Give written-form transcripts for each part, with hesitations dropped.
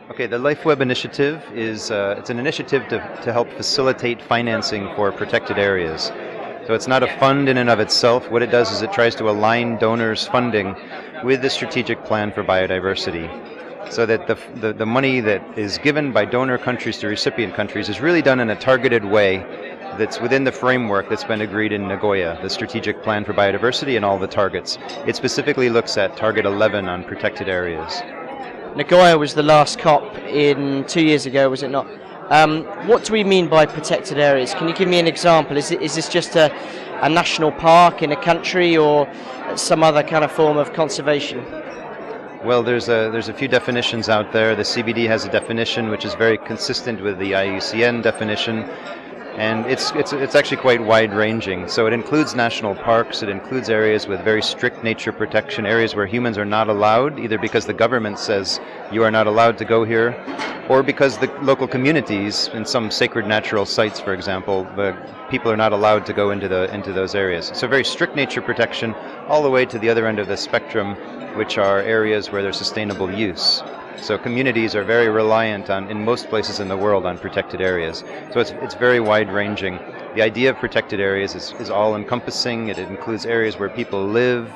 Okay, the LifeWeb initiative is it's an initiative to help facilitate financing for protected areas. So it's not a fund in and of itself. What it does is it tries to align donors' funding with the strategic plan for biodiversity, so that the money that is given by donor countries to recipient countries is really done in a targeted way that's within the framework that's been agreed in Nagoya, the strategic plan for biodiversity and all the targets. It specifically looks at target 11 on protected areas. Nagoya was the last COP in 2 years ago, was it not? What do we mean by protected areas? Can you give me an example? Is this just a national park in a country or some other kind of form of conservation? Well, there's a few definitions out there. The CBD has a definition which is very consistent with the IUCN definition, and it's actually quite wide-ranging. So it includes national parks, it includes areas with very strict nature protection, areas where humans are not allowed, either because the government says you are not allowed to go here, or because the local communities, in some sacred natural sites, for example, the people are not allowed to go into those areas. So very strict nature protection, all the way to the other end of the spectrum, which are areas where there's sustainable use. So communities are very reliant on, in most places in the world, on protected areas. So it's very wide-ranging. The idea of protected areas is all-encompassing. It includes areas where people live,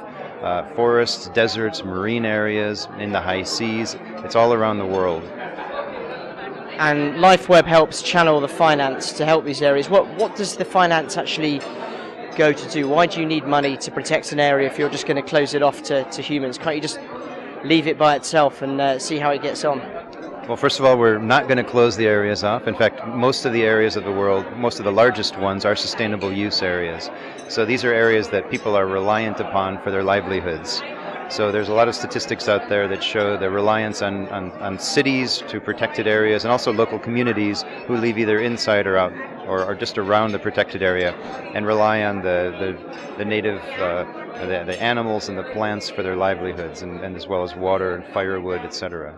forests, deserts, marine areas, in the high seas. It's all around the world. And LifeWeb helps channel the finance to help these areas. What does the finance actually go to do? Why do you need money to protect an area if you're just going to close it off to humans? Can't you just leave it by itself and see how it gets on? Well, first of all, we're not going to close the areas off. In fact, most of the areas of the world, most of the largest ones, are sustainable use areas. So these are areas that people are reliant upon for their livelihoods. So there's a lot of statistics out there that show the reliance on cities to protected areas, and also local communities who live either inside or out, or just around the protected area, and rely on the native the animals and the plants for their livelihoods, and as well as water and firewood, etc.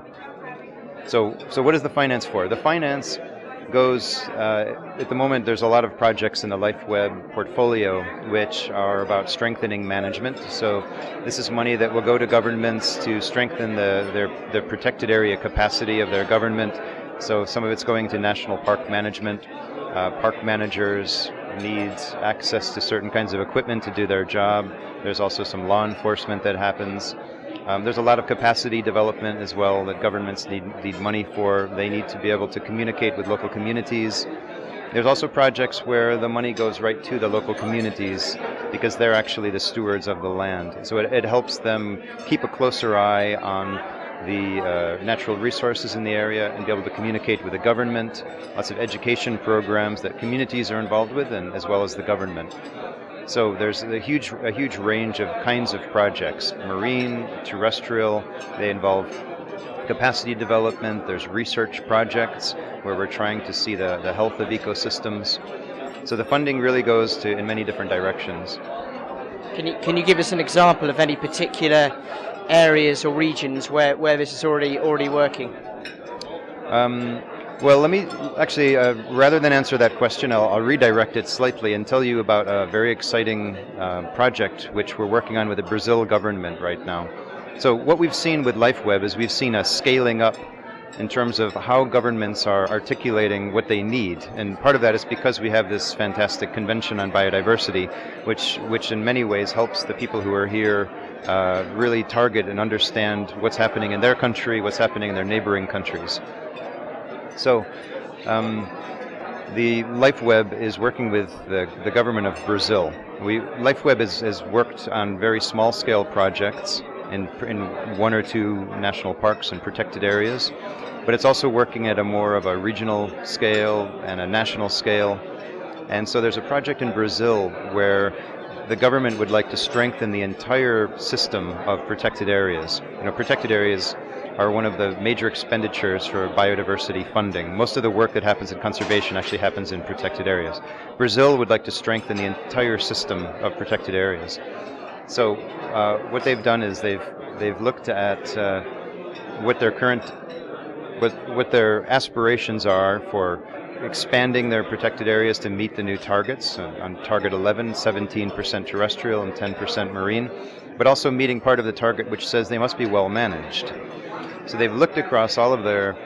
So what is the finance for? The finance goes, at the moment there's a lot of projects in the LifeWeb portfolio which are about strengthening management. So this is money that will go to governments to strengthen the protected area capacity of their government. So some of it's going to national park management. Park managers need access to certain kinds of equipment to do their job. There's also some law enforcement that happens. There's a lot of capacity development as well that governments need money for. They need to be able to communicate with local communities. There's also projects where the money goes right to the local communities because they're actually the stewards of the land. So it helps them keep a closer eye on the natural resources in the area and be able to communicate with the government. Lots of education programs that communities are involved with, and as well as the government. So there's a huge range of kinds of projects, marine, terrestrial. They involve capacity development. There's research projects where we're trying to see the health of ecosystems. So the funding really goes in many different directions. Can you give us an example of any particular areas or regions where this is already working? Well, let me actually, rather than answer that question, I'll redirect it slightly and tell you about a very exciting project which we're working on with the Brazil government right now. So what we've seen with LifeWeb is we've seen a scaling up in terms of how governments are articulating what they need. And part of that is because we have this fantastic convention on biodiversity, which in many ways helps the people who are here really target and understand what's happening in their country, what's happening in their neighboring countries. So the LifeWeb is working with the government of Brazil. LifeWeb has worked on very small-scale projects in one or two national parks and protected areas, but it's also working at a more of a regional scale and a national scale. And so there's a project in Brazil where the government would like to strengthen the entire system of protected areas. You know, protected areas are one of the major expenditures for biodiversity funding. Most of the work that happens in conservation actually happens in protected areas. Brazil would like to strengthen the entire system of protected areas. So what they've done is they've looked at what their aspirations are for expanding their protected areas to meet the new targets. On target 11, 17% terrestrial and 10% marine, but also meeting part of the target which says they must be well managed. So they've looked across all of their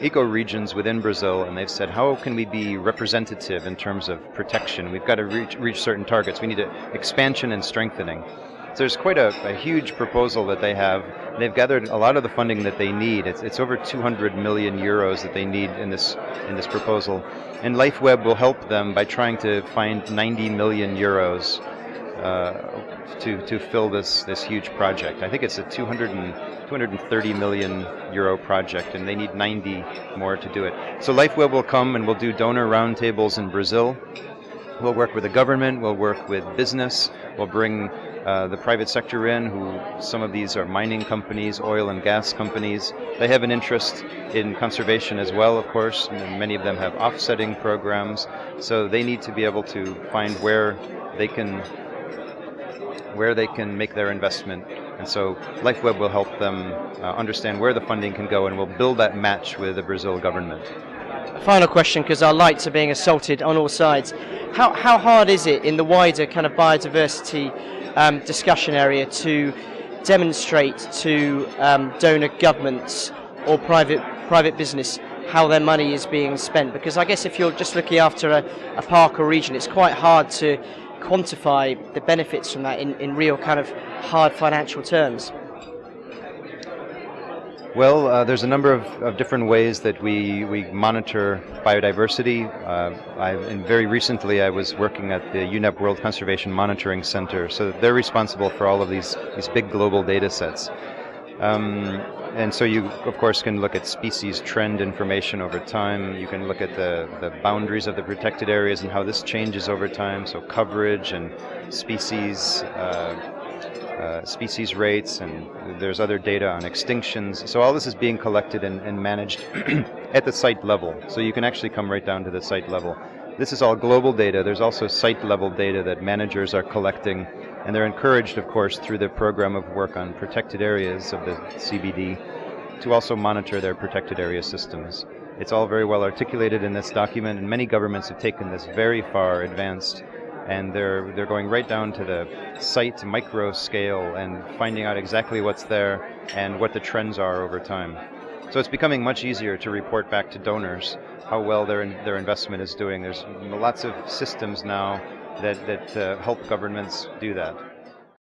eco-regions within Brazil, and they've said, how can we be representative in terms of protection? We've got to reach certain targets. We need expansion and strengthening. So there's quite a huge proposal that they have. They've gathered a lot of the funding that they need. It's over 200 million euros that they need in this proposal. And LifeWeb will help them by trying to find 90 million euros to fill this huge project. I think it's a 230 million euro project, and they need 90 more to do it. So LifeWeb will come and we'll do donor roundtables in Brazil. We'll work with the government, we'll work with business, we'll bring the private sector in, who some of these are mining companies, oil and gas companies. They have an interest in conservation as well, of course. Many of them have offsetting programs, so they need to be able to find where they can make their investment. And so LifeWeb will help them understand where the funding can go, and we'll build that match with the Brazil government. Final question, because our lights are being assaulted on all sides. How hard is it in the wider kind of biodiversity discussion area to demonstrate to donor governments or private business how their money is being spent? Because I guess if you're just looking after a park or region, it's quite hard to quantify the benefits from that in real kind of hard financial terms. Well, there's a number of different ways that we monitor biodiversity. And very recently I was working at the UNEP World Conservation Monitoring Center, so they're responsible for all of these big global data sets. And so you, of course, can look at species trend information over time. You can look at the boundaries of the protected areas and how this changes over time, so coverage and species rates, and there's other data on extinctions. So all this is being collected and managed at the site level. So you can actually come right down to the site level. This is all global data. There's also site level data that managers are collecting, and they're encouraged, of course, through the program of work on protected areas of the CBD to also monitor their protected area systems. It's all very well articulated in this document, and many governments have taken this very far advanced, and they're going right down to the site micro scale and finding out exactly what's there and what the trends are over time. So it's becoming much easier to report back to donors how well their investment is doing. There's lots of systems now that help governments do that.